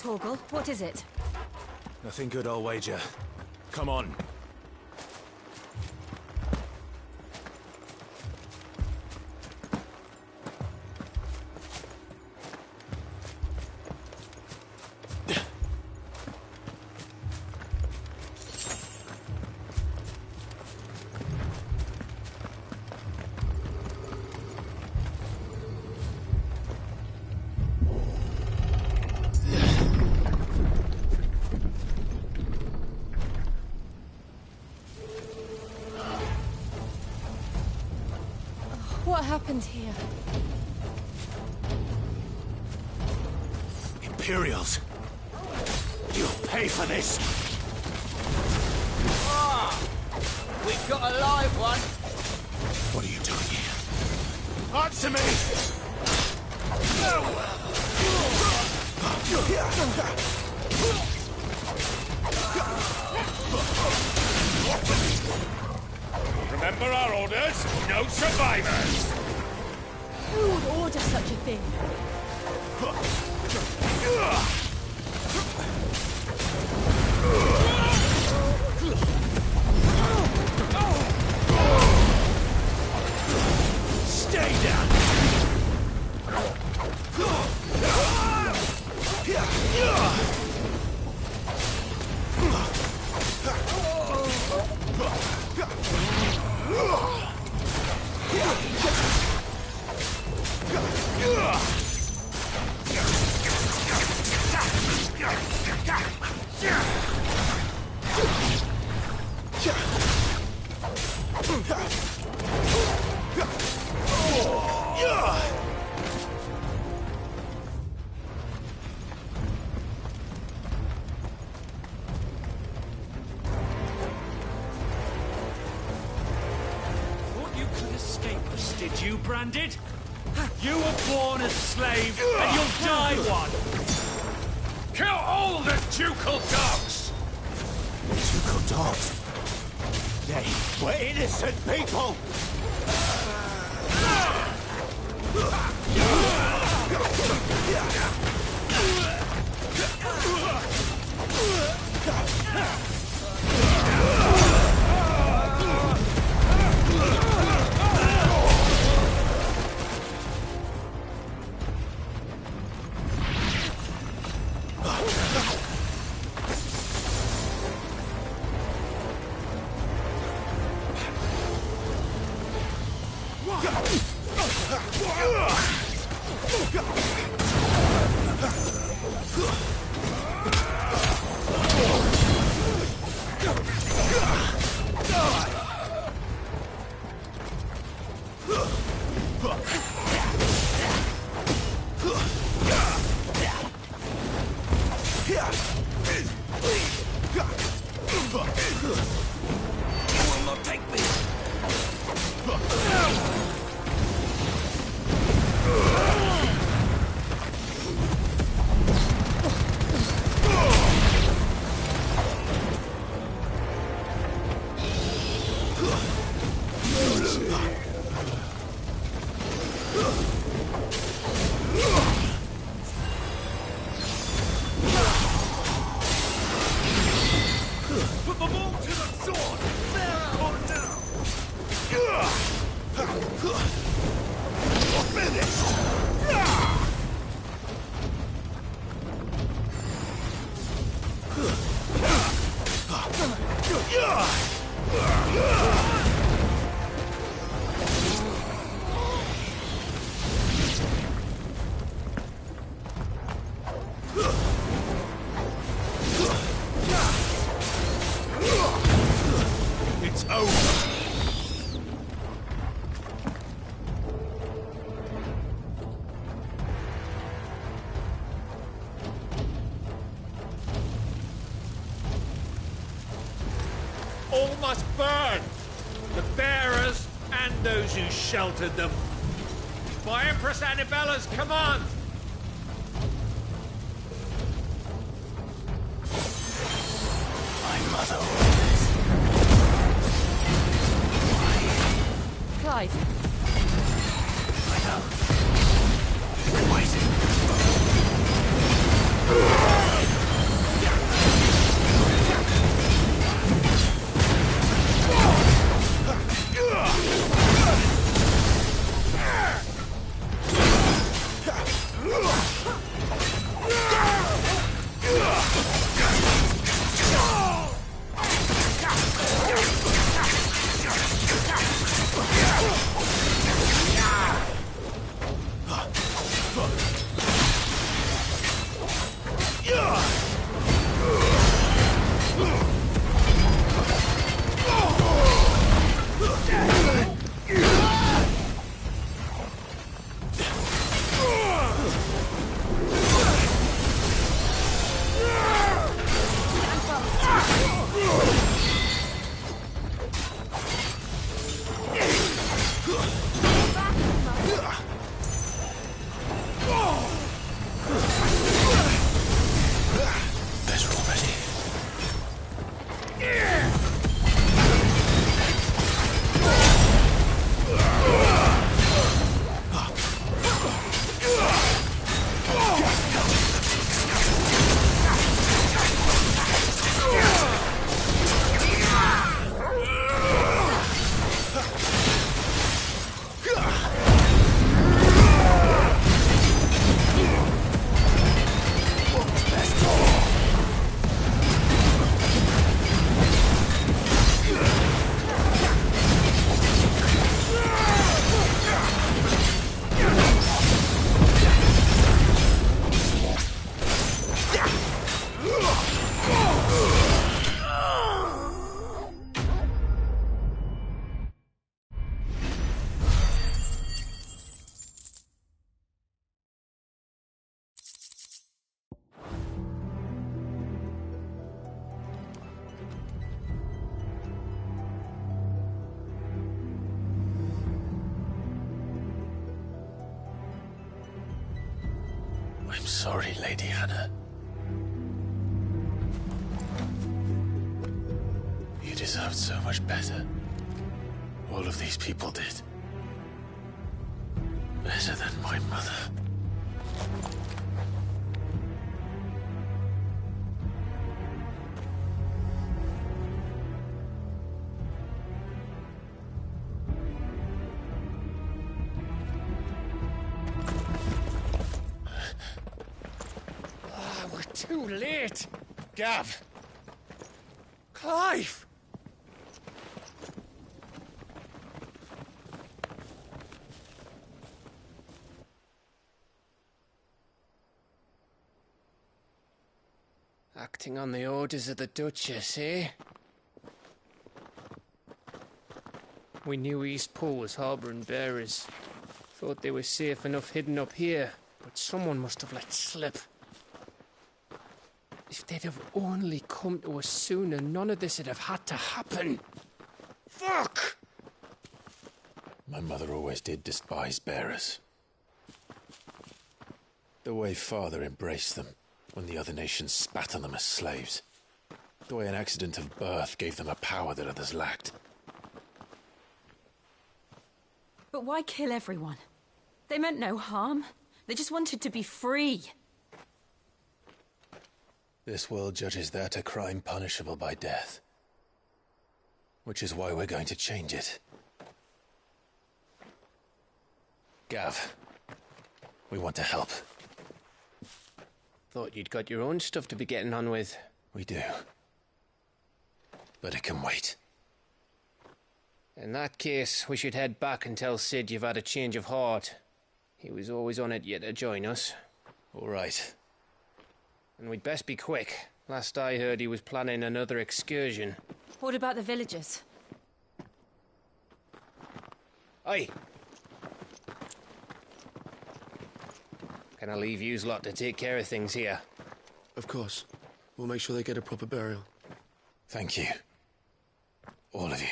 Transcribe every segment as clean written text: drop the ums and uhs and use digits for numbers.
Torgal, what is it? Nothing good, I'll wager. Come on. What happened here? Imperials! You'll pay for this! Ah! We've got a live one! What are you doing here? Answer me! Remember our orders? No survivors! Who would order such a thing? Stay down! Did you, Branded? You were born a slave, and you'll die one! Kill all the ducal dogs! Ducal dogs? They were innocent people! Put them all to the sword! There or now! It's over! All must burn! The bearers and those who sheltered them. By Empress Annabella's command! My mother orders. Clive. I know. Wait. I'm sorry, Lady Anna. You deserved so much better. All of these people did. Better than my mother. We're too late. Gav. Clive. Acting on the orders of the Duchess, eh? We knew East Pool was harbouring bearers. Thought they were safe enough hidden up here, but someone must have let slip. If they'd have only come to us sooner, none of this would have had to happen. Fuck! My mother always did despise bearers. The way Father embraced them when the other nations spat on them as slaves. The way an accident of birth gave them a power that others lacked. But why kill everyone? They meant no harm. They just wanted to be free. This world judges that a crime punishable by death. Which is why we're going to change it. Gav, we want to help. Thought you'd got your own stuff to be getting on with. We do. But it can wait. In that case, we should head back and tell Sid you've had a change of heart. He was always on it yet to join us. All right. And we'd best be quick. Last I heard, he was planning another excursion. What about the villagers? Aye. Can I leave yous lot to take care of things here? Of course. We'll make sure they get a proper burial. Thank you. All of you.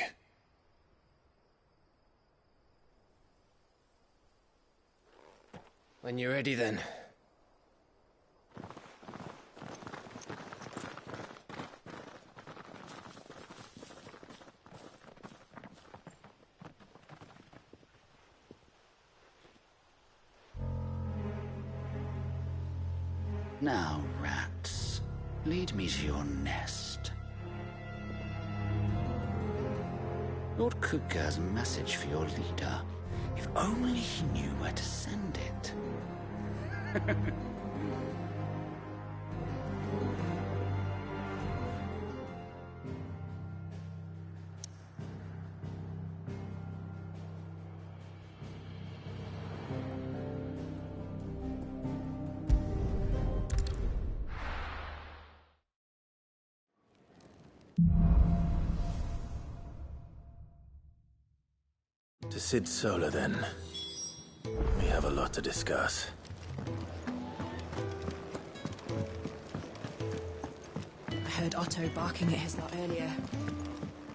When you're ready, then. Now, rats, lead me to your nest. Lord Kupka has a message for your leader. If only he knew where to send it. To Sid Solar, then. We have a lot to discuss. I heard Otto barking at his lot earlier.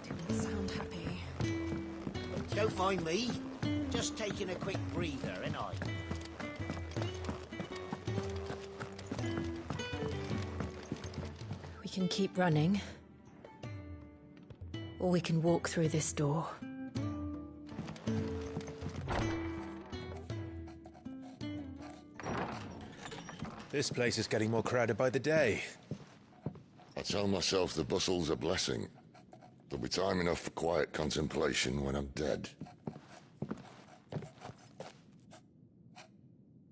Didn't sound happy. Don't mind me. Just taking a quick breather, ain't I? We can keep running. Or we can walk through this door. This place is getting more crowded by the day. I tell myself the bustle's a blessing. There'll be time enough for quiet contemplation when I'm dead.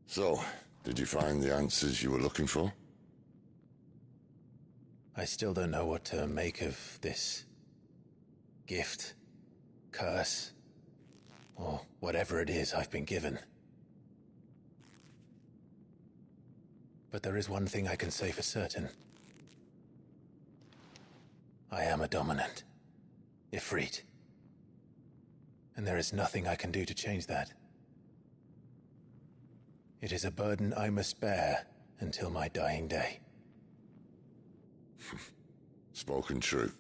So, did you find the answers you were looking for? I still don't know what to make of this gift, curse, or whatever it is I've been given. But there is one thing I can say for certain. I am a dominant, Ifrit. And there is nothing I can do to change that. It is a burden I must bear until my dying day. Spoken true.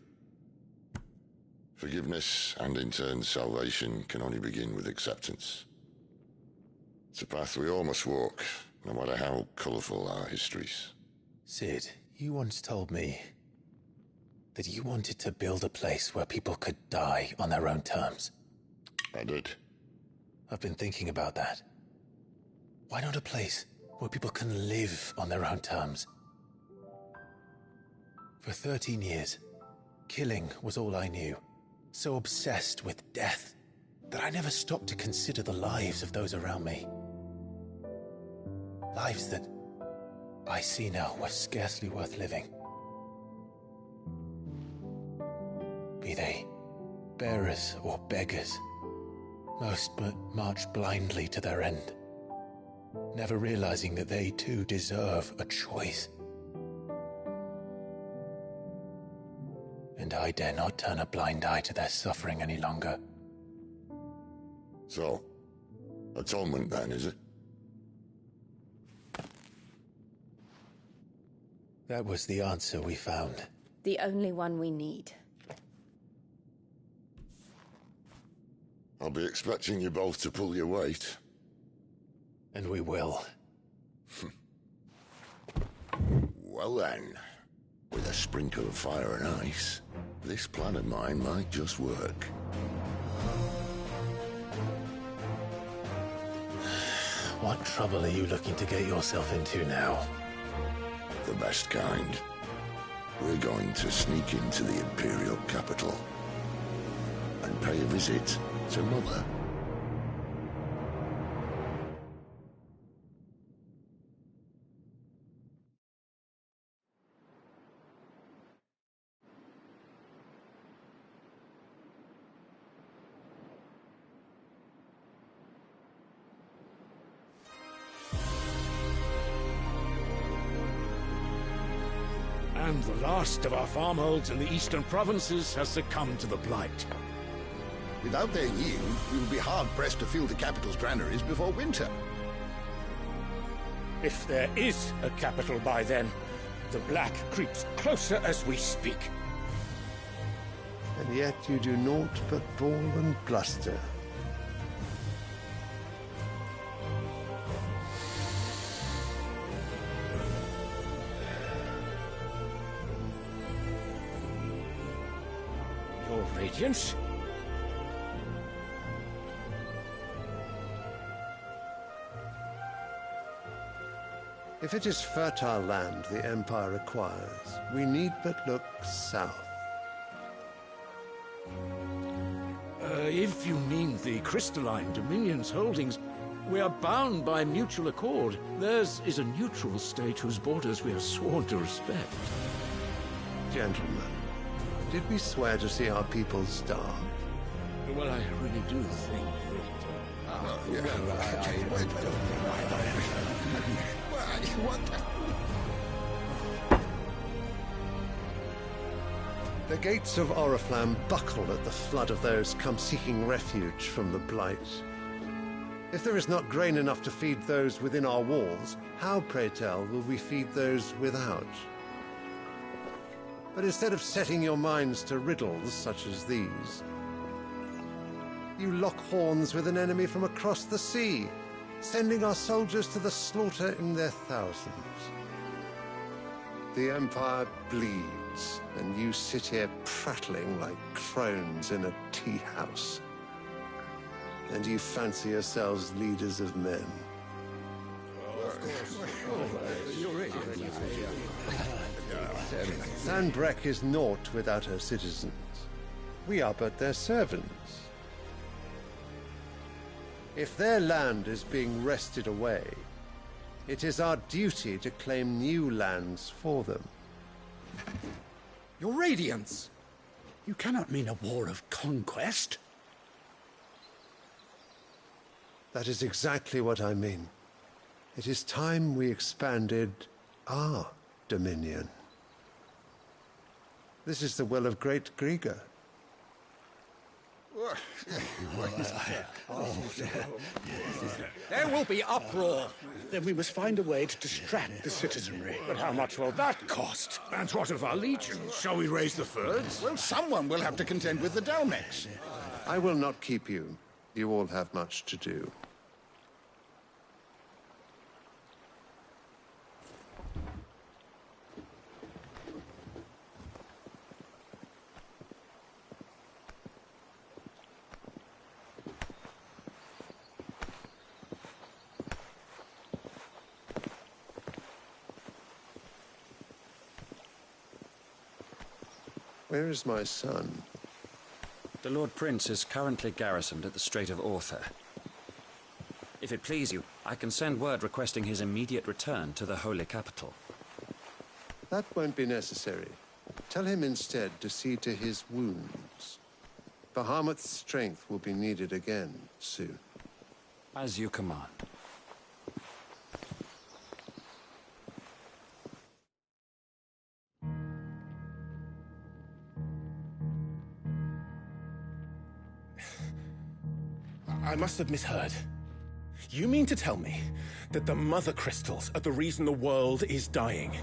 Forgiveness and in turn salvation can only begin with acceptance. It's a path we all must walk, no matter how colourful our histories. Sid, you once told me that you wanted to build a place where people could die on their own terms. I did. I've been thinking about that. Why not a place where people can live on their own terms? For 13 years, killing was all I knew. So obsessed with death that I never stopped to consider the lives of those around me. Lives that I see now were scarcely worth living. Be they bearers or beggars, most but march blindly to their end, never realizing that they too deserve a choice. And I dare not turn a blind eye to their suffering any longer. So, atonement then, is it? That was the answer we found. The only one we need. I'll be expecting you both to pull your weight. And we will. Well then, with a sprinkle of fire and ice, this plan of mine might just work. What trouble are you looking to get yourself into now? The best kind. We're going to sneak into the Imperial capital and pay a visit to Mother. And the last of our farmholds in the eastern provinces has succumbed to the blight. Without their yield, we will be hard-pressed to fill the capital's granaries before winter. If there is a capital by then, the black creeps closer as we speak. And yet you do naught but bawl and bluster. Your Radiance? If it is fertile land the Empire acquires, we need but look south. If you mean the crystalline Dominion's holdings, we are bound by mutual accord. Theirs is a neutral state whose borders we are sworn to respect. Gentlemen, did we swear to see our people starve? Well, I really do think The gates of Oriflamme buckle at the flood of those come seeking refuge from the blight. If there is not grain enough to feed those within our walls, how, pray tell, will we feed those without? But instead of setting your minds to riddles such as these, you lock horns with an enemy from across the sea, sending our soldiers to the slaughter in their thousands. The Empire bleeds, and you sit here prattling like crones in a tea house. And you fancy yourselves leaders of men. Sanbreque is naught without her citizens. We are but their servants. If their land is being wrested away, it is our duty to claim new lands for them. Your Radiance! You cannot mean a war of conquest. That is exactly what I mean. It is time we expanded our dominion. This is the will of great Grieger. There will be uproar. Then we must find a way to distract the citizenry. But how much will that cost? And what of our legions? Shall we raise the furs? Well, someone will have to contend with the Dalmex. I will not keep you. You all have much to do. Where is my son? The Lord Prince is currently garrisoned at the Strait of Arthur. If it please you, I can send word requesting his immediate return to the Holy Capital. That won't be necessary. Tell him instead to see to his wounds. Bahamut's strength will be needed again soon. As you command. I must have misheard. You mean to tell me that the Mother Crystals are the reason the world is dying?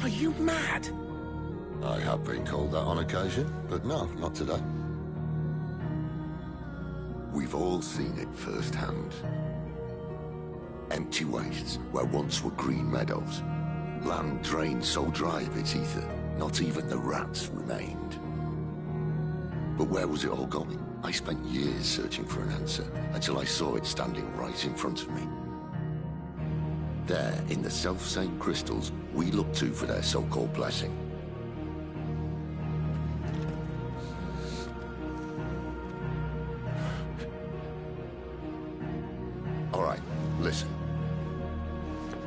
Are you mad? I have been called that on occasion, but no, not today. We've all seen it firsthand. Empty wastes where once were green meadows. Land drained so dry of its ether, not even the rats remained. But where was it all going? I spent years searching for an answer, until I saw it standing right in front of me. There, in the self-same crystals we look to for their so-called blessing. All right, listen.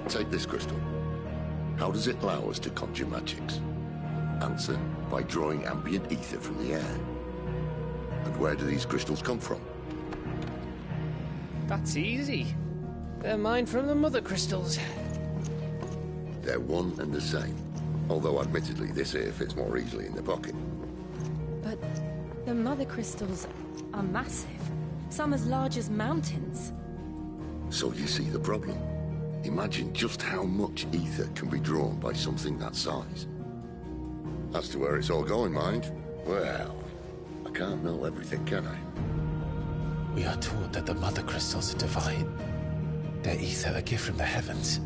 Take this crystal. How does it allow us to conjure magics? Answer, by drawing ambient ether from the air. And where do these crystals come from? That's easy. They're mine from the Mother Crystals. They're one and the same. Although admittedly this here fits more easily in the pocket. But the Mother Crystals are massive. Some as large as mountains. So you see the problem. Imagine just how much ether can be drawn by something that size. As to where it's all going, mind? Well, I can't know everything, can I? We are taught that the Mother Crystals are divine. Their ether a gift from the heavens.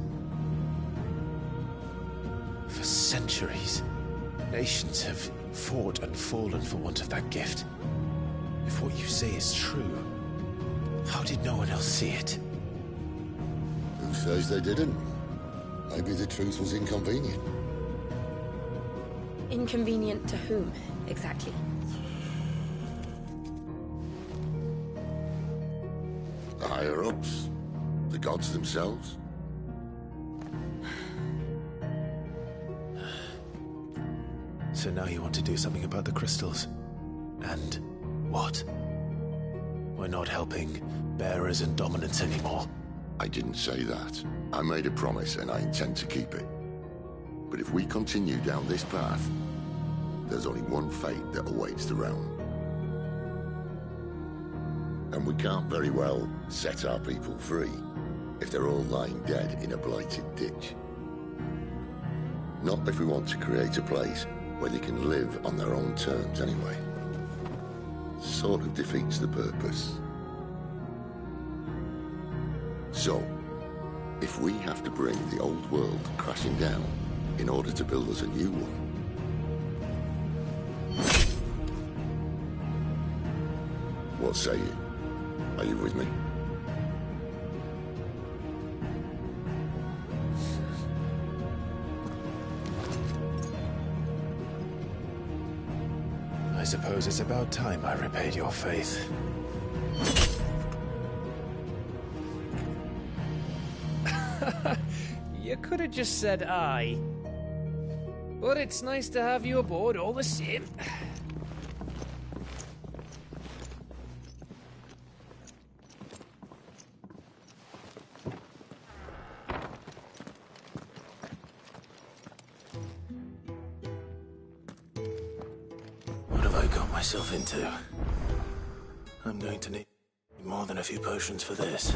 For centuries, nations have fought and fallen for want of that gift. If what you say is true, how did no one else see it? Who says they didn't? Maybe the truth was inconvenient. Inconvenient to whom, exactly? The higher-ups? The gods themselves? So now you want to do something about the crystals? And what? We're not helping bearers and dominants anymore. I didn't say that. I made a promise and I intend to keep it. But if we continue down this path, there's only one fate that awaits the realm. And we can't very well set our people free if they're all lying dead in a blighted ditch. Not if we want to create a place where they can live on their own terms anyway. Sort of defeats the purpose. So, if we have to bring the old world crashing down in order to build us a new one, what say you? Are you with me? I suppose it's about time I repaid your faith. You could have just said aye. But it's nice to have you aboard all the same. What have I got myself into? I'm going to need more than a few potions for this.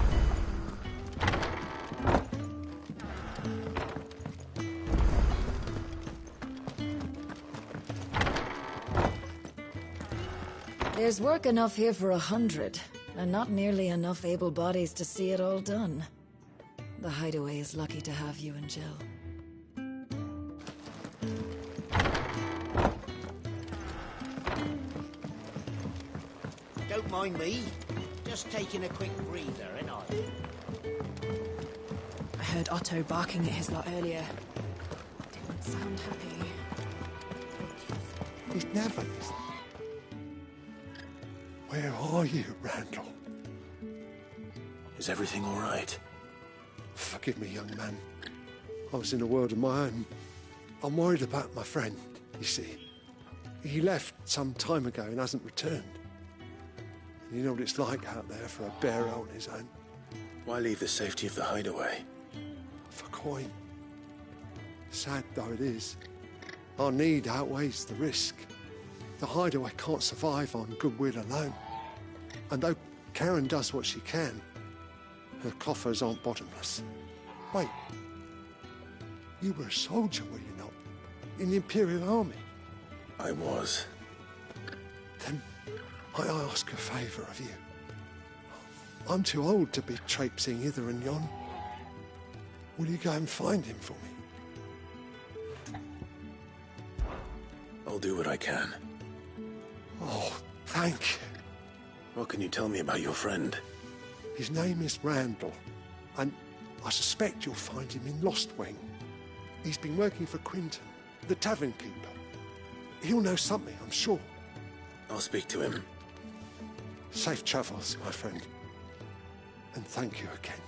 There's work enough here for 100, and not nearly enough able bodies to see it all done. The Hideaway is lucky to have you and Jill. Don't mind me. Just taking a quick breather, ain't I? I heard Otto barking at his lot earlier. Didn't sound happy. He'd never listen. Where are you, Randall? Is everything all right? Forgive me, young man. I was in a world of my own. I'm worried about my friend, you see. He left some time ago and hasn't returned. You know what it's like out there for a bearer on his own. Why leave the safety of the hideaway? For coin. Sad though it is, our need outweighs the risk. The hideaway can't survive on goodwill alone. And though Karen does what she can, her coffers aren't bottomless. Wait, you were a soldier, were you not? In the Imperial Army? I was. Then I ask a favour of you. I'm too old to be traipsing hither and yon. Will you go and find him for me? I'll do what I can. Oh, thank you. What can you tell me about your friend? His name is Randall, and I suspect you'll find him in Lost Wing. He's been working for Quinton, the tavern keeper. He'll know something, I'm sure. I'll speak to him. Safe travels, my friend. And thank you again.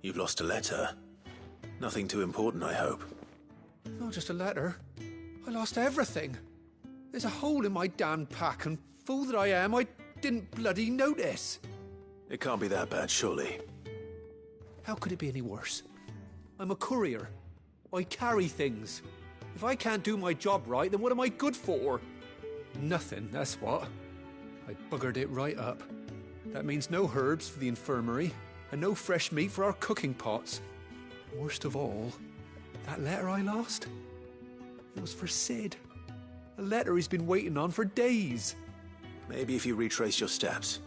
You've lost a letter. Nothing too important, I hope. Not just a letter. I lost everything. There's a hole in my damn pack, and fool that I am, I didn't bloody notice. It can't be that bad, surely. How could it be any worse? I'm a courier. I carry things. If I can't do my job right, then what am I good for? Nothing, that's what. I buggered it right up. That means no herbs for the infirmary, and no fresh meat for our cooking pots. Worst of all, that letter I lost, it was for Sid. A letter he's been waiting on for days. Maybe if you retrace your steps.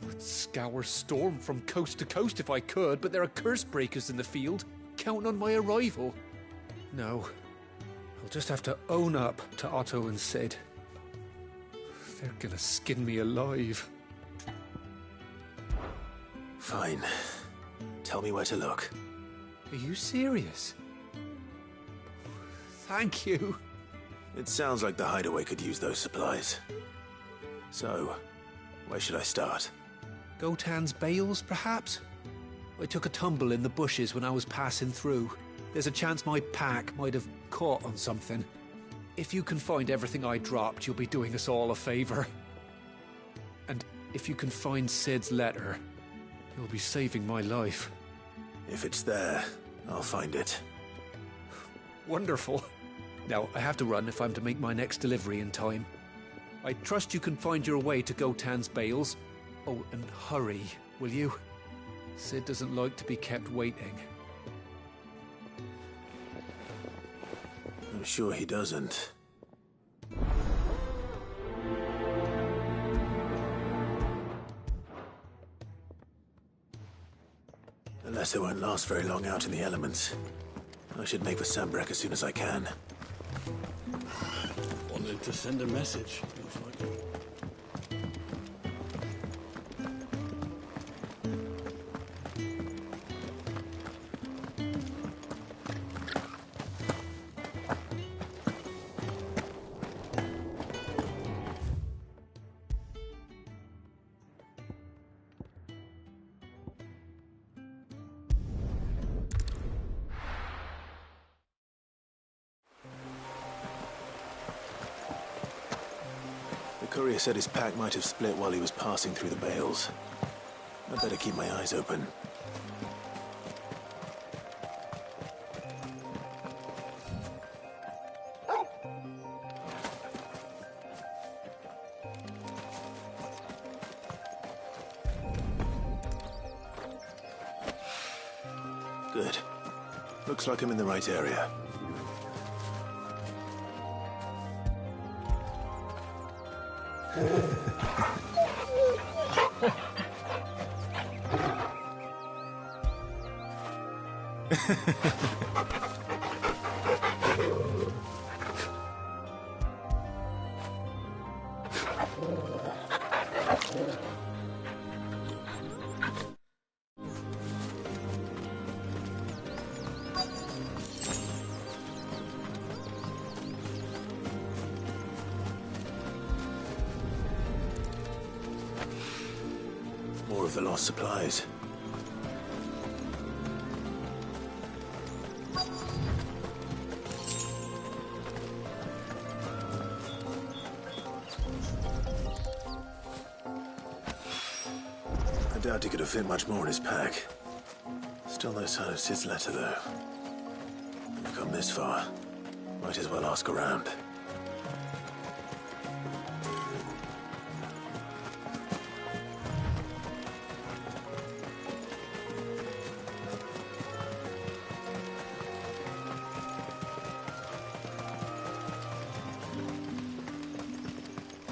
I'd scour Storm from coast to coast if I could, but there are curse breakers in the field, counting on my arrival. No, I'll just have to own up to Otto and Sid. They're gonna skin me alive. Fine. Tell me where to look. Are you serious? Thank you. It sounds like the hideaway could use those supplies. So, where should I start? Gotan's bales, perhaps? I took a tumble in the bushes when I was passing through. There's a chance my pack might have caught on something. If you can find everything I dropped, you'll be doing us all a favor. And if you can find Sid's letter, you'll be saving my life. If it's there, I'll find it. Wonderful. Now, I have to run if I'm to make my next delivery in time. I trust you can find your way to Gotan's bales. Oh, and hurry, will you? Sid doesn't like to be kept waiting. I'm sure he doesn't. Unless they won't last very long out in the elements. I should make for Sambrek as soon as I can. Wanted to send a message. Looks like it. The courier said his pack might have split while he was passing through the bales. I'd better keep my eyes open. Good. Looks like I'm in the right area. More of the lost supplies. I doubt he could have fit much more in his pack. Still no sign of Sid's letter, though. We've come this far. Might as well ask around.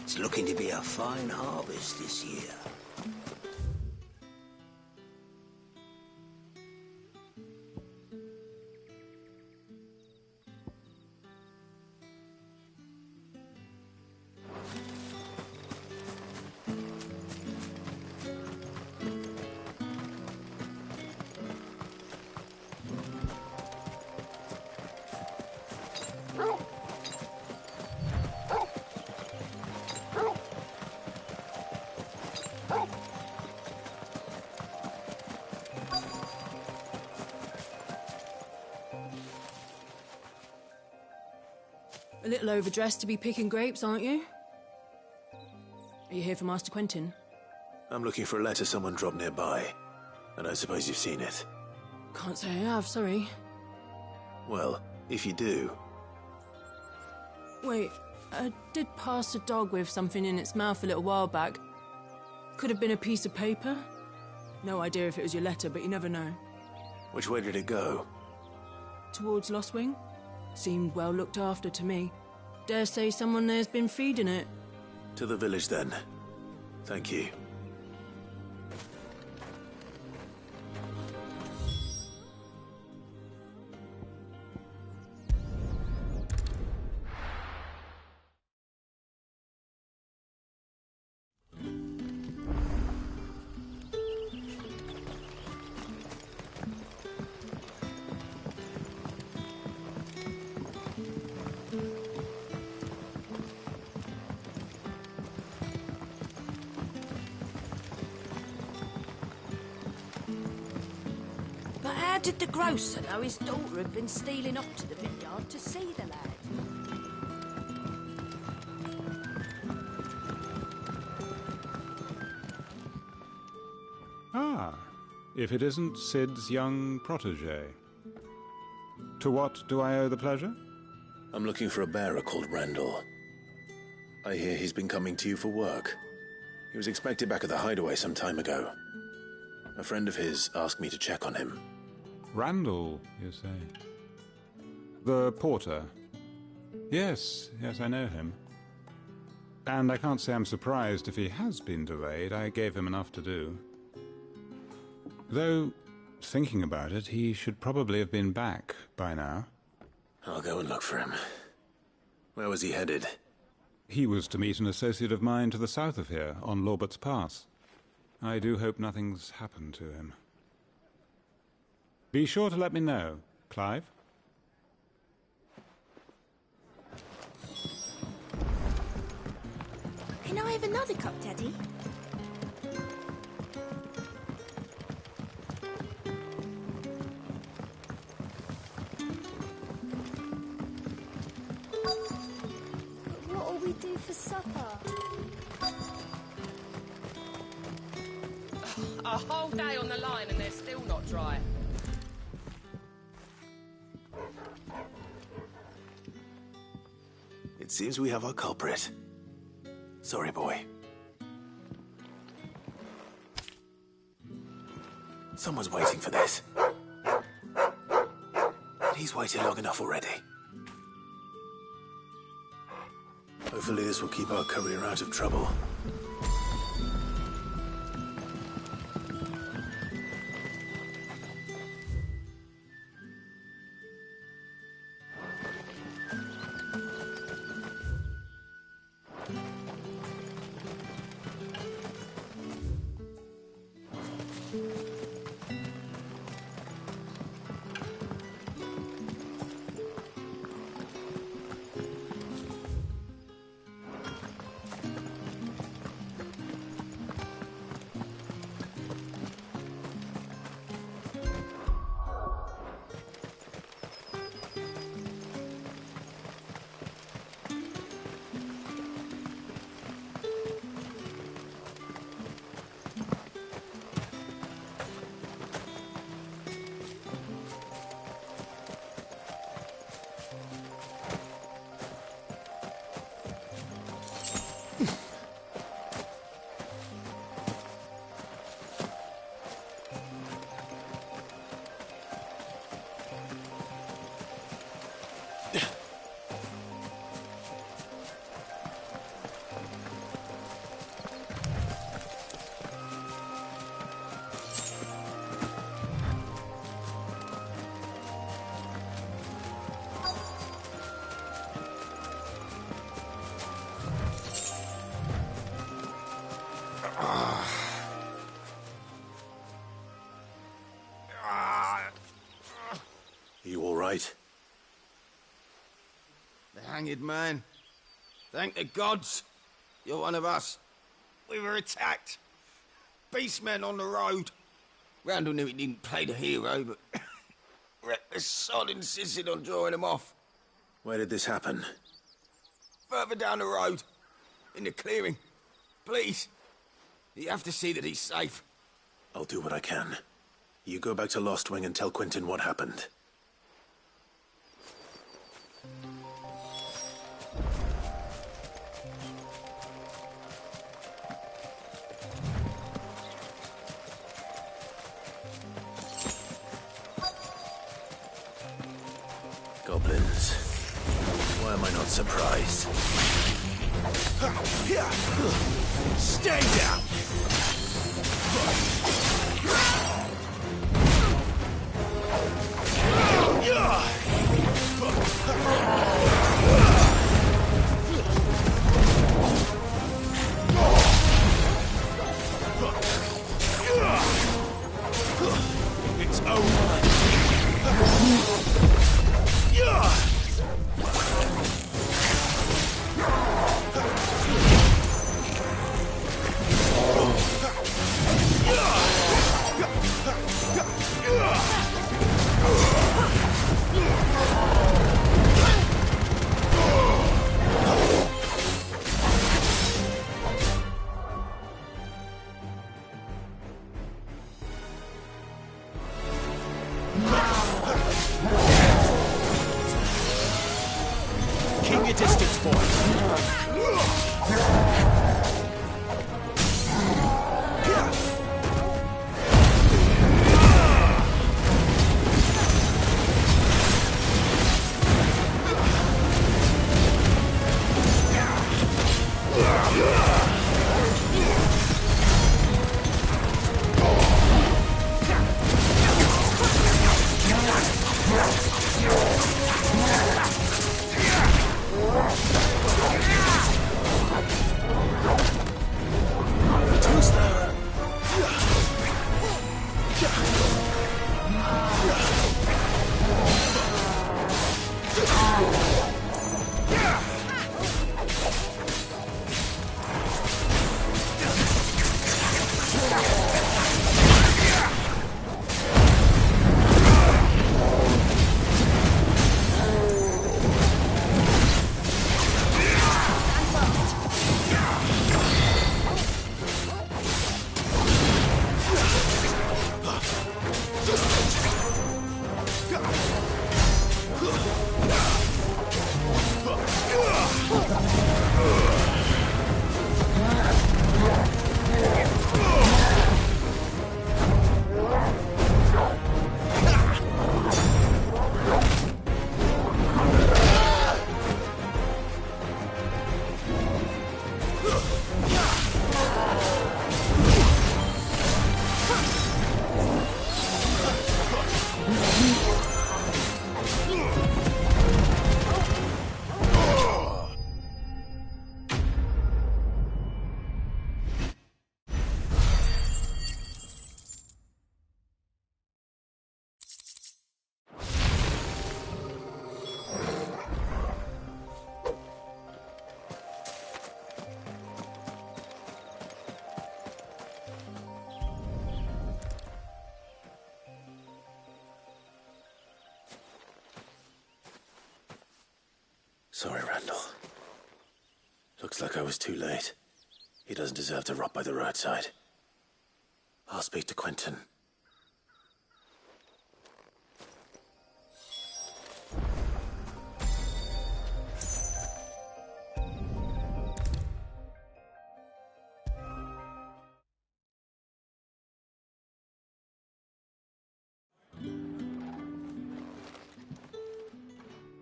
It's looking to be a fine harvest this year. A little overdressed to be picking grapes, aren't you? Are you here for Master Quentin? I'm looking for a letter someone dropped nearby, and I suppose you've seen it. Can't say I have, sorry. Well, if you do... Wait, I did pass a dog with something in its mouth a little while back. Could have been a piece of paper. No idea if it was your letter, but you never know. Which way did it go? Towards Lostwing? Seemed well looked after to me. Dare say someone there's been feeding it. To the village, then. Thank you. How did the grocer know his daughter had been stealing off to the vineyard to see the lad? Ah, if it isn't Sid's young protege. To what do I owe the pleasure? I'm looking for a bearer called Randall. I hear he's been coming to you for work. He was expected back at the hideaway some time ago. A friend of his asked me to check on him. Randall, you say? The porter? Yes, I know him. And I can't say I'm surprised if he has been delayed. I gave him enough to do. Though, thinking about it, he should probably have been back by now. I'll go and look for him. Where was he headed? He was to meet an associate of mine to the south of here, on Lorbert's Pass. I do hope nothing's happened to him. Be sure to let me know, Clive. Can I have another cup, Daddy? What'll we do for supper? A whole day on the line and they're still not dry. It seems we have our culprit. Sorry, boy. Someone's waiting for this. He's waited long enough already. Hopefully this will keep our courier out of trouble. You all right? The hanged man. Thank the gods. You're one of us. We were attacked. Beastmen on the road. Randall knew he didn't play the hero, but reckless sod insisted on drawing him off. Where did this happen? Further down the road. In the clearing. Please. You have to see that he's safe. I'll do what I can. You go back to Lost Wing and tell Quentin what happened. Goblins. Why am I not surprised? Stay down! It's over. Keep your distance, boy. Sorry, Randall. Looks like I was too late. He doesn't deserve to rot by the roadside. I'll speak to Quentin.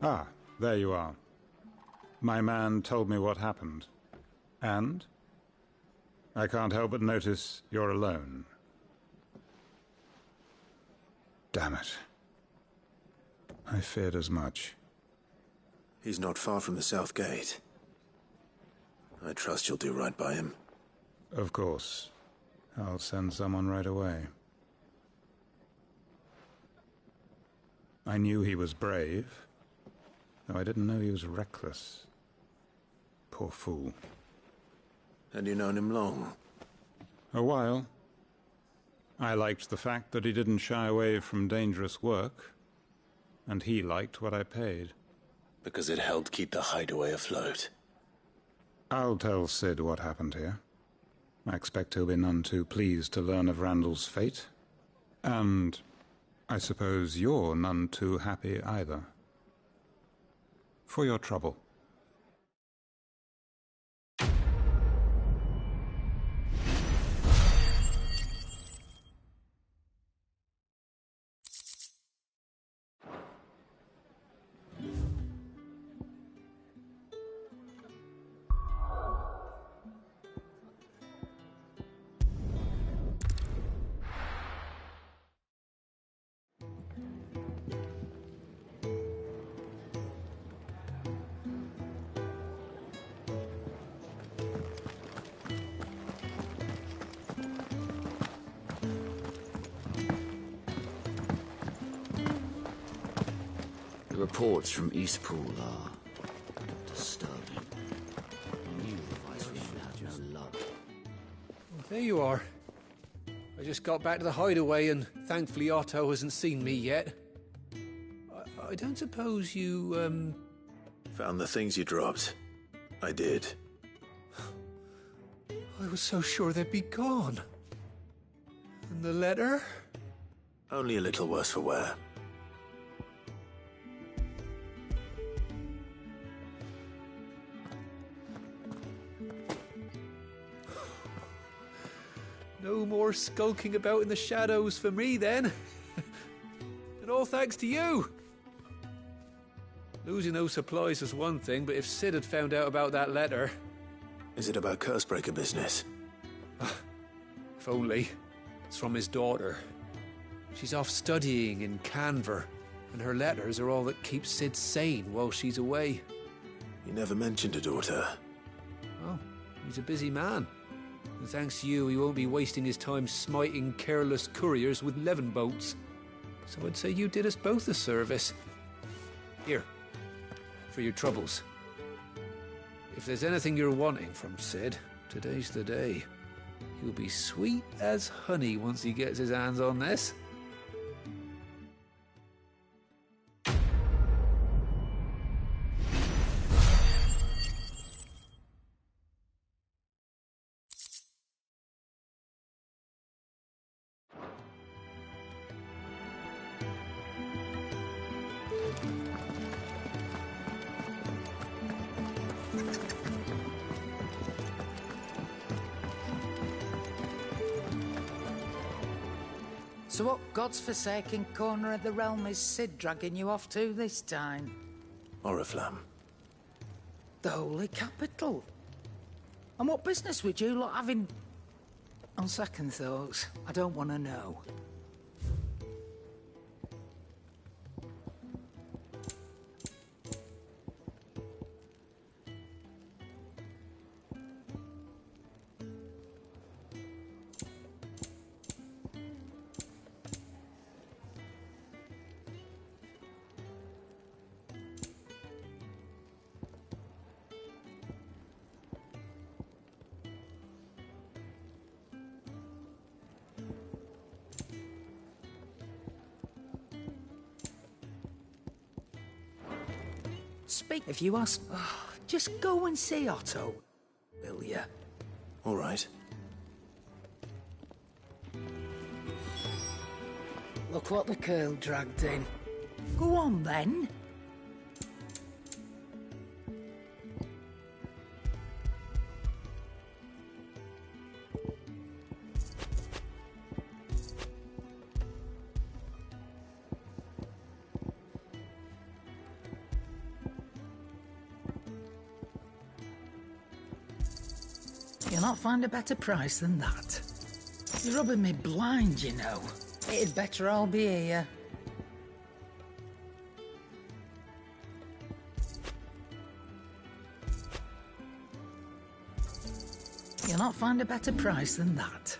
Ah, there you are. My man told me what happened. And? I can't help but notice you're alone. Damn it. I feared as much. He's not far from the South Gate. I trust you'll do right by him. Of course. I'll send someone right away. I knew he was brave, though I didn't know he was reckless. Poor fool. And you known him long? A while. I liked the fact that he didn't shy away from dangerous work, and he liked what I paid. Because it helped keep the hideaway afloat. I'll tell Sid what happened here. I expect he'll be none too pleased to learn of Randall's fate. And I suppose you're none too happy either. For your trouble. The reports from Eastpool are disturbing. I knew the Viceroy had no luck. There you are. I just got back to the hideaway and thankfully Otto hasn't seen me yet. I don't suppose you, Found the things you dropped. I did. I was so sure they'd be gone. And the letter? Only a little worse for wear. No more skulking about in the shadows for me, then. And all thanks to you. Losing those supplies was one thing, but if Sid had found out about that letter... Is it about Cursebreaker business? If only. It's from his daughter. She's off studying in Canver, and her letters are all that keeps Sid sane while she's away. You never mentioned a daughter. Well, he's a busy man. And thanks to you, he won't be wasting his time smiting careless couriers with levin boats. So I'd say you did us both a service. Here, for your troubles. If there's anything you're wanting from Sid, today's the day. He'll be sweet as honey once he gets his hands on this. So what God's forsaken corner of the realm is Sid dragging you off to this time? Oriflamme. The Holy Capital. And what business would you lot have in... On second thoughts, I don't want to know. speak if you ask. Oh, just go and see Otto, will ya? All right. Look what the curl dragged in. Go on, then. You'll not find a better price than that. You're rubbing me blind, you know. It'd better all be here. You'll not find a better price than that.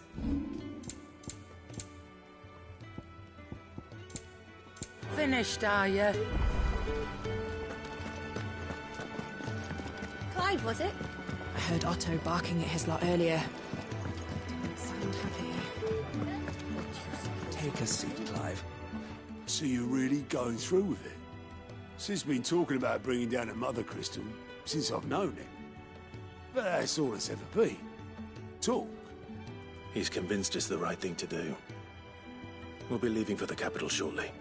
Finished, are you? Clive, was it? I heard Otto barking at his lot earlier. Didn't sound happy. Take a seat, Clive. So you're really going through with it? Sid's been talking about bringing down a mother crystal since I've known him. But that's all it's ever been. Talk. He's convinced it's the right thing to do. We'll be leaving for the capital shortly.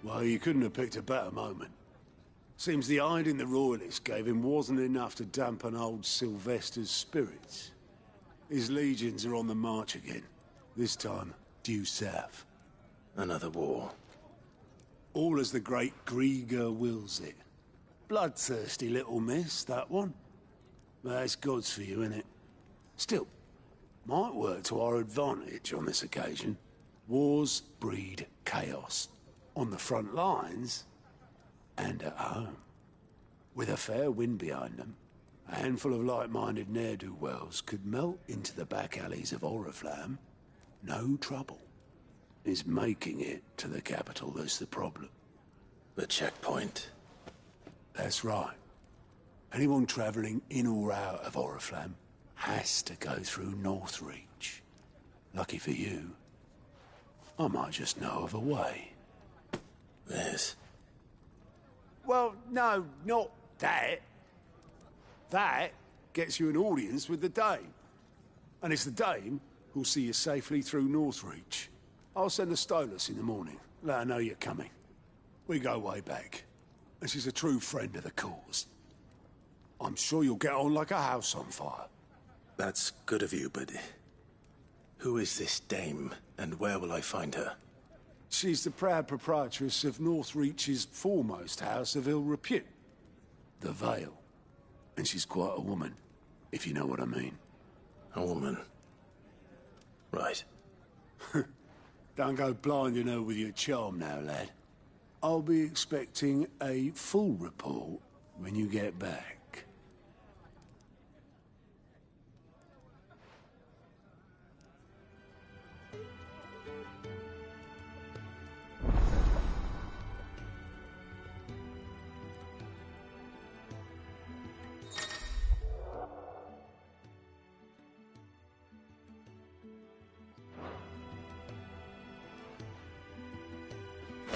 Well, you couldn't have picked a better moment. Seems the hiding the Royalists gave him wasn't enough to dampen old Sylvester's spirits. His legions are on the march again. This time, due south. Another war. All as the great Grieger wills it. Bloodthirsty little miss, that one. That's God's for you, innit? Still, might work to our advantage on this occasion. Wars breed chaos. On the front lines, and at home. With a fair wind behind them, a handful of like-minded ne'er-do-wells could melt into the back alleys of Oriflamme. No trouble. It's making it to the capital that's the problem. The checkpoint. That's right. Anyone travelling in or out of Oriflamme has to go through Northreach. Lucky for you, I might just know of a way. This? Well, no, not that. That gets you an audience with the Dame. And it's the Dame who'll see you safely through Northreach. I'll send the Stolas in the morning. Let her know you're coming. We go way back. And she's a true friend of the cause. I'm sure you'll get on like a house on fire. That's good of you, but who is this Dame, and where will I find her? She's the proud proprietress of Northreach's foremost house of ill repute, the Vale. And she's quite a woman, if you know what I mean. A woman? Right. Don't go blinding her with your charm now, lad. I'll be expecting a full report when you get back.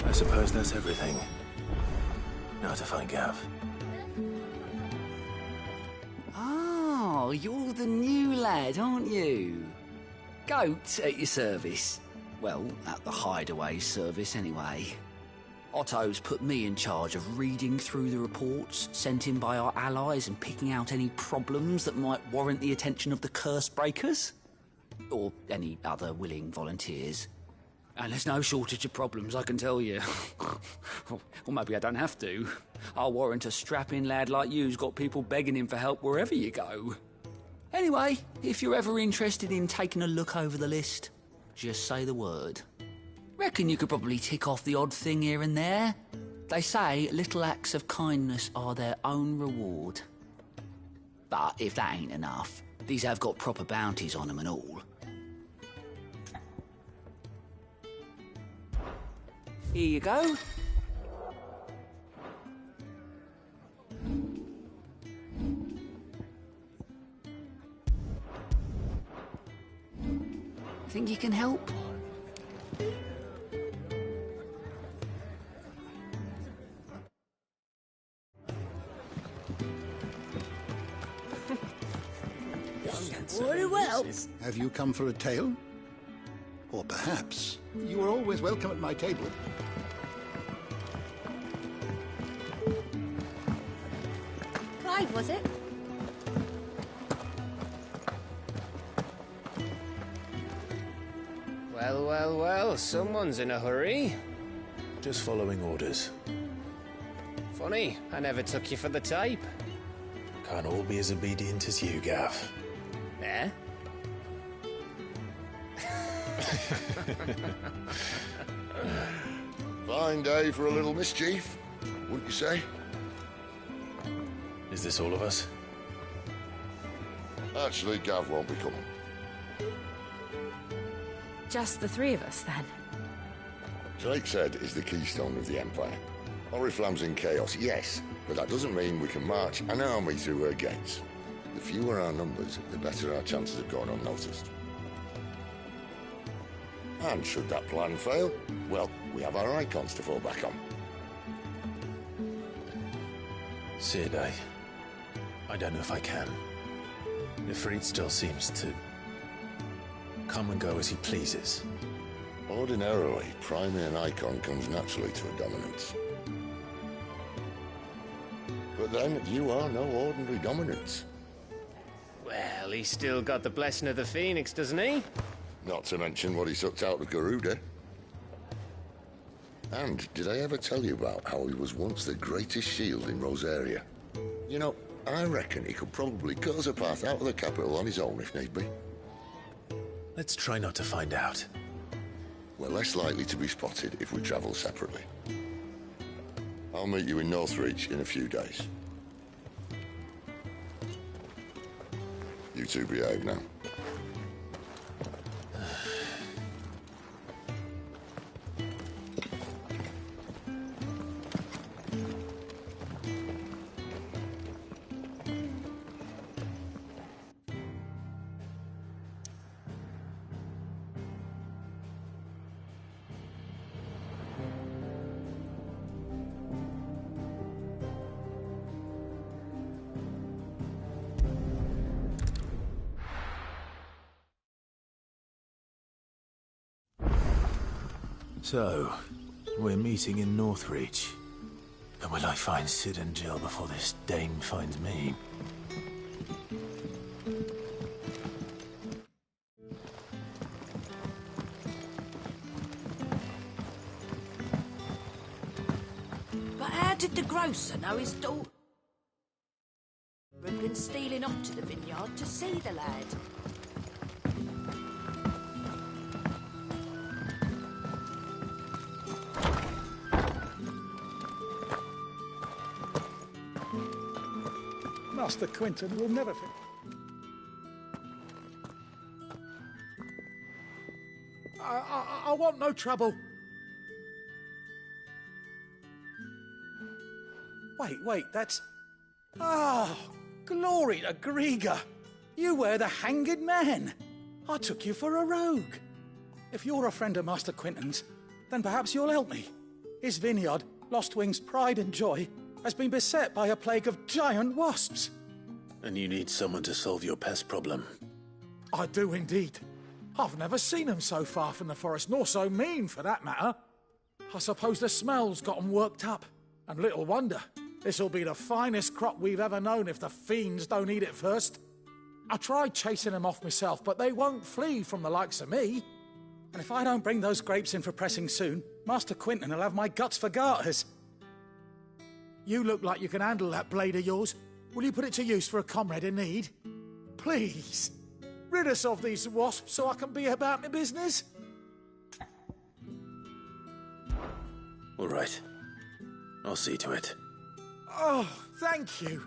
I suppose that's everything. Now to find Gav. Oh, you're the new lad, aren't you? Goat at your service. Well, at the hideaway service anyway. Otto's put me in charge of reading through the reports sent in by our allies and picking out any problems that might warrant the attention of the curse breakers. Or any other willing volunteers. And there's no shortage of problems, I can tell you. Or maybe I don't have to. I'll warrant a strapping lad like you's got people begging him for help wherever you go. Anyway, if you're ever interested in taking a look over the list, just say the word. Reckon you could probably tick off the odd thing here and there. They say little acts of kindness are their own reward. But if that ain't enough, these have got proper bounties on them and all. Here you go. Think you can help? Very well. Have you come for a tale? Or perhaps you are always welcome at my table. Clive, was it? Well, well, well, someone's in a hurry. Just following orders. Funny, I never took you for the type. Can't all be as obedient as you, Gav. Eh? Fine day for a little mischief, wouldn't you say? Is this all of us? Actually, Gav won't be coming. Just the three of us, then? Drake's Head is the keystone of the Empire. Oriflamme's in chaos, yes, but that doesn't mean we can march an army through her gates. The fewer our numbers, the better our chances of going unnoticed. And should that plan fail, well, we have our icons to fall back on. Sid, I don't know if I can. Ifrit still seems to come and go as he pleases. Ordinarily, priming an icon comes naturally to a dominance. But then, you are no ordinary dominance. Well, he's still got the blessing of the Phoenix, doesn't he? Not to mention what he sucked out of Garuda. And did I ever tell you about how he was once the greatest shield in Rosaria? You know, I reckon he could probably cut us a path out of the capital on his own if need be. Let's try not to find out. We're less likely to be spotted if we travel separately. I'll meet you in Northreach in a few days. You two behave now. So, we're meeting in Northreach. And will I find Sid and Jill before this dame finds me? But how did the grocer know his daughter had been stealing up to the vineyard to see the lad? Master Quinton will never forget. I want no trouble. Wait, that's... Oh, glory to Griga. You were the hanged man. I took you for a rogue. If you're a friend of Master Quinton's, then perhaps you'll help me. His vineyard, Lostwing's pride and joy, has been beset by a plague of giant wasps. And you need someone to solve your pest problem. I do indeed. I've never seen them so far from the forest, nor so mean, for that matter. I suppose the smell's got 'em worked up. And little wonder. This'll be the finest crop we've ever known if the fiends don't eat it first. I tried chasing them off myself, but they won't flee from the likes of me. And if I don't bring those grapes in for pressing soon, Master Quinton will have my guts for garters. You look like you can handle that blade of yours. Will you put it to use for a comrade in need? Please, rid us of these wasps so I can be about my business. All right. I'll see to it. Oh, thank you.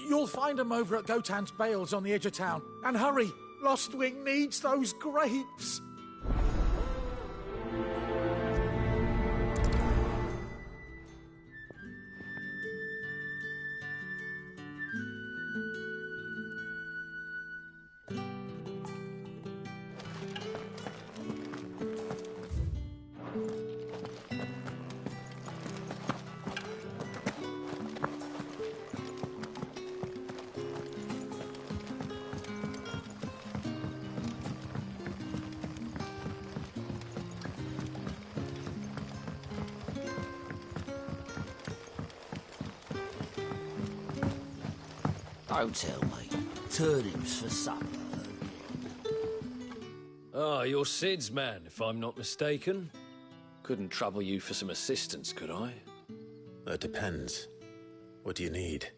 You'll find them over at Gotan's Bales on the edge of town. And hurry, Lostwing needs those grapes. Don't tell me. Turnips for supper. Ah, you're Sid's man, if I'm not mistaken. Couldn't trouble you for some assistance, could I? That depends. What do you need?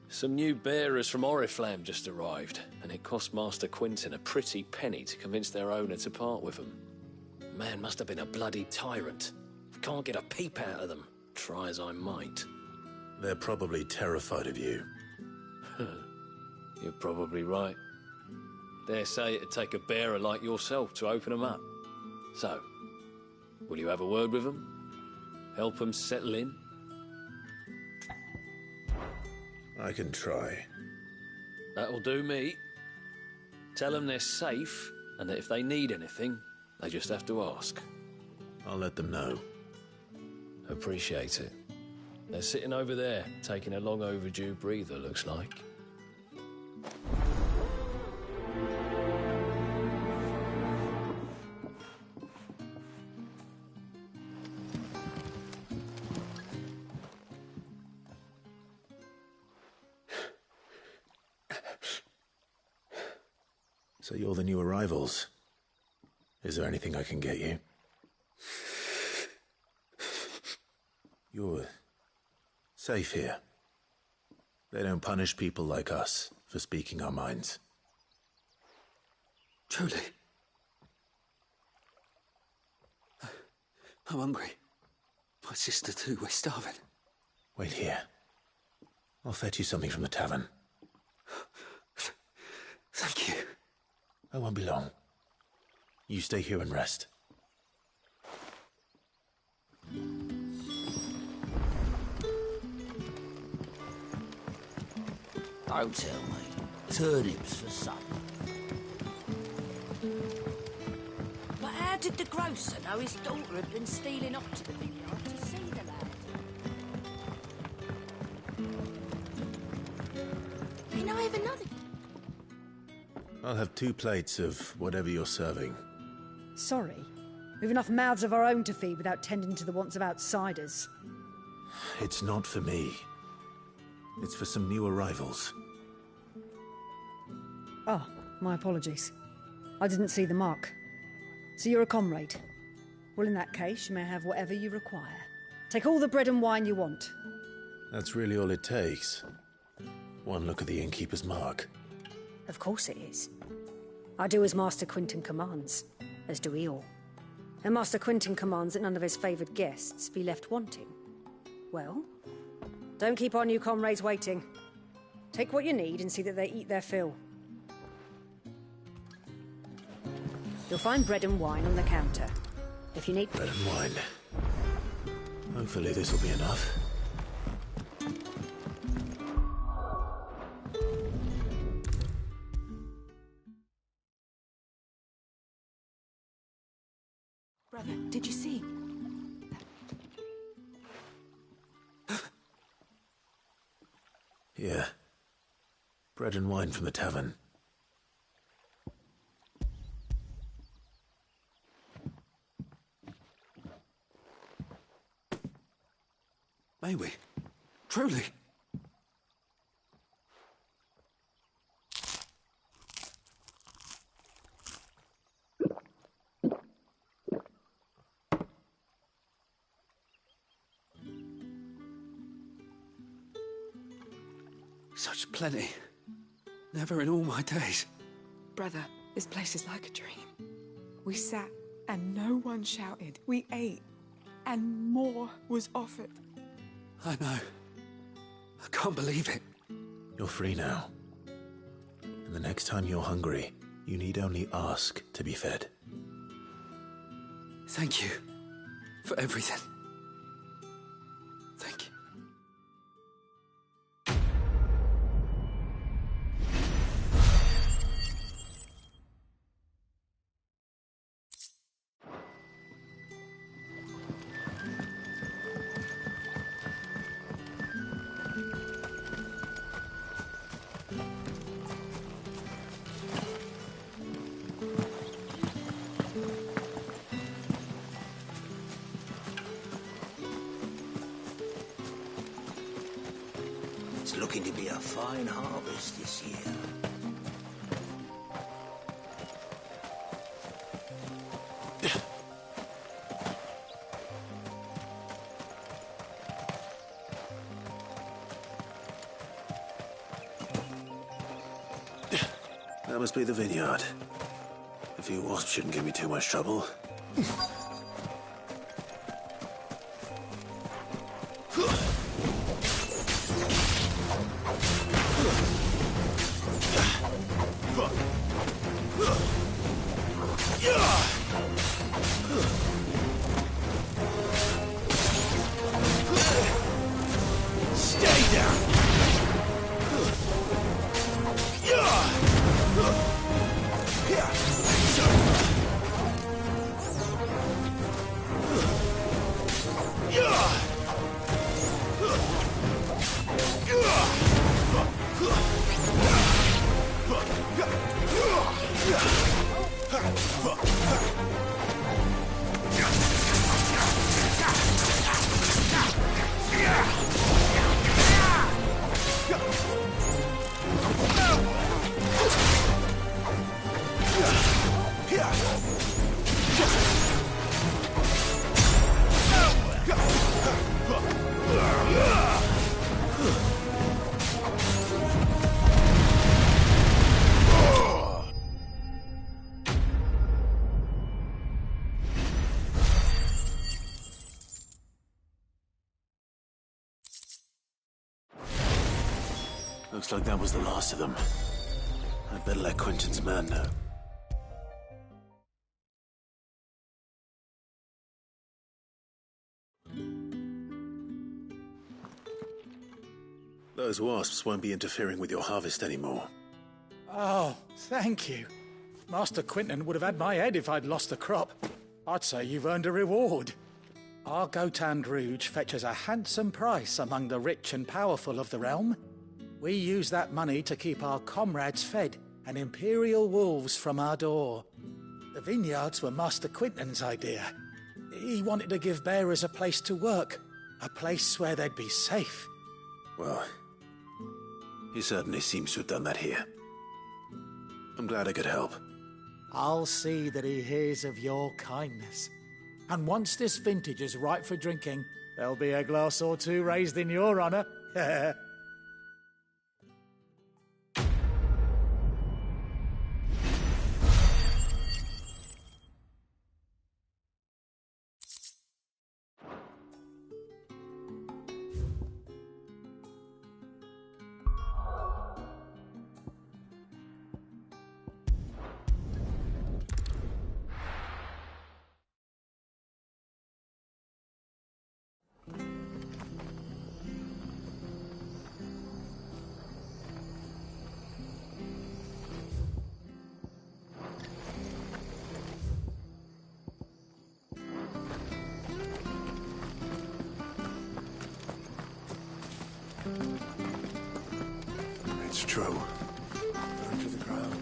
Some new bearers from Oriflamme just arrived, and it cost Master Quinton a pretty penny to convince their owner to part with them. Man must have been a bloody tyrant. Can't get a peep out of them, try as I might. They're probably terrified of you. You're probably right. Dare say it'd take a bearer like yourself to open them up. So, will you have a word with them? Help them settle in? I can try. That'll do me. Tell them they're safe, and that if they need anything, they just have to ask. I'll let them know. Appreciate it. They're sitting over there, taking a long overdue breather, looks like. So you're the new arrivals. Is there anything I can get you? You're safe here. They don't punish people like us for speaking our minds. Truly. I'm hungry. My sister too, we're starving. Wait here. I'll fetch you something from the tavern. Thank you. I won't be long. You stay here and rest. Don't tell me. Turnips for supper. But how did the grocer know his daughter had been stealing off to the vineyard to see the lad? Can I have another? I'll have 2 plates of whatever you're serving. Sorry. We've enough mouths of our own to feed without tending to the wants of outsiders. It's not for me. It's for some new arrivals. Oh, my apologies. I didn't see the mark. So you're a comrade. Well, in that case, you may have whatever you require. Take all the bread and wine you want. That's really all it takes. One look at the innkeeper's mark. Of course it is. I do as Master Quinton commands, as do we all. And Master Quinton commands that none of his favoured guests be left wanting. Well, don't keep our new comrades waiting. Take what you need and see that they eat their fill. You'll find bread and wine on the counter. If you need... Bread and wine. Hopefully this will be enough. Brother, did you see? Yeah. Bread and wine from the tavern. May we? Truly? Such plenty. Never in all my days. Brother, this place is like a dream. We sat and no one shouted. We ate and more was offered. I know. I can't believe it. You're free now. And the next time you're hungry, you need only ask to be fed. Thank you for everything. Thank you. It's looking to be a fine harvest this year. That must be the vineyard. A few wasps shouldn't give me too much trouble. Stay down! Looks like that was the last of them. I'd better let Quentin's man know. Those wasps won't be interfering with your harvest anymore. Oh, thank you. Master Quentin would have had my head if I'd lost the crop. I'd say you've earned a reward. Our Gotand Rouge fetches a handsome price among the rich and powerful of the realm. We use that money to keep our comrades fed and imperial wolves from our door. The vineyards were Master Quentin's idea. He wanted to give bearers a place to work, a place where they'd be safe. Well, he certainly seems to have done that here. I'm glad I could help. I'll see that he hears of your kindness. And once this vintage is ripe for drinking, there'll be a glass or two raised in your honor. It's true. Burn to the ground.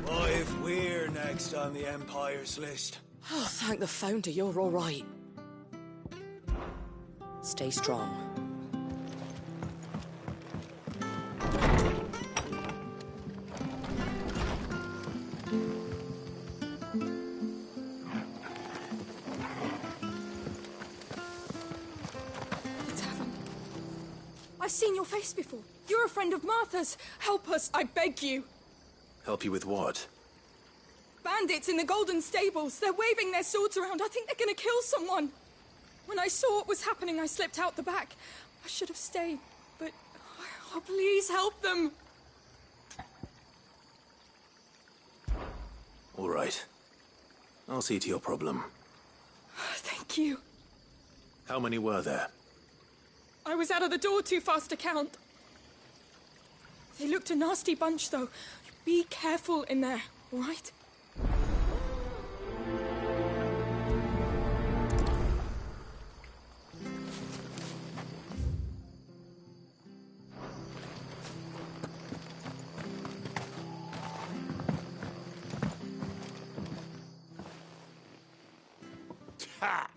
What if we're next on the Empire's list? Oh, thank the Founder you're all right. Stay strong. I've seen your face before. You're a friend of Martha's. Help us, I beg you. Help you with what? Bandits in the Golden Stables. They're waving their swords around. I think they're gonna kill someone. When I saw what was happening, I slipped out the back. I should have stayed, but... Oh, please help them. All right. I'll see to your problem. Thank you. How many were there? I was out of the door too fast to count. They looked a nasty bunch, though. Be careful in there, all right? Ha!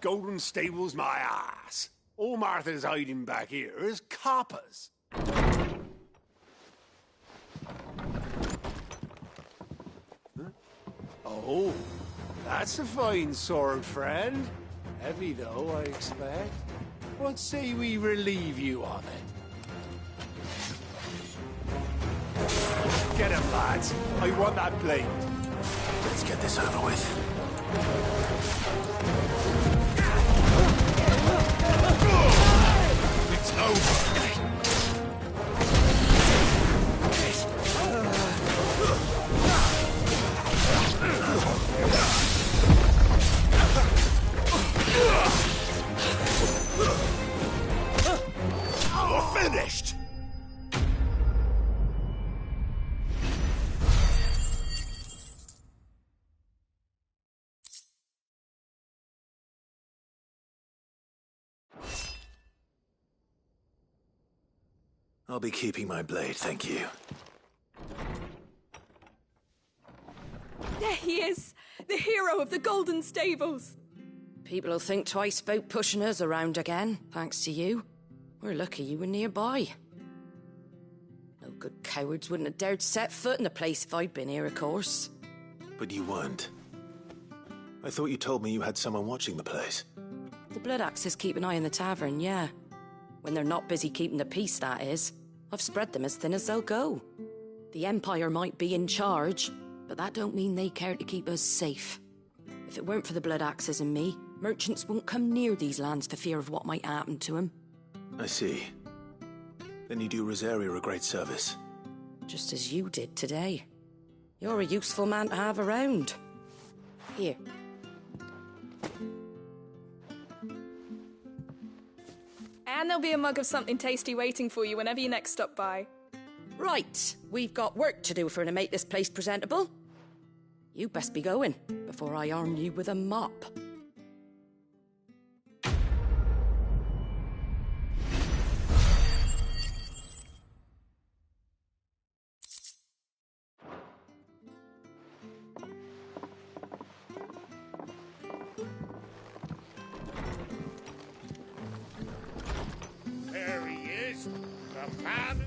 Golden Stable's my ass. All Martha's hiding back here is coppers. Huh? Oh, that's a fine sword, friend. Heavy, though, I expect. What say we relieve you of it? Get him, lads. I want that blade. Let's get this over with. It's over. You're finished! I'll be keeping my blade, thank you. There he is! The hero of the Golden Stables! People will think twice about pushing us around again, thanks to you. We're lucky you were nearby. No good cowards wouldn't have dared set foot in the place if I'd been here, of course. But you weren't. I thought you told me you had someone watching the place. The Blood Axes keep an eye on the tavern, yeah. When they're not busy keeping the peace, that is. I've spread them as thin as they'll go. The Empire might be in charge, but that don't mean they care to keep us safe. If it weren't for the Blood Axes and me, merchants won't come near these lands for fear of what might happen to them. I see. Then you do Rosaria a great service. Just as you did today. You're a useful man to have around. Here. And there'll be a mug of something tasty waiting for you whenever you next stop by. Right, we've got work to do for to make this place presentable. You best be going, before I arm you with a mop. There he is, the man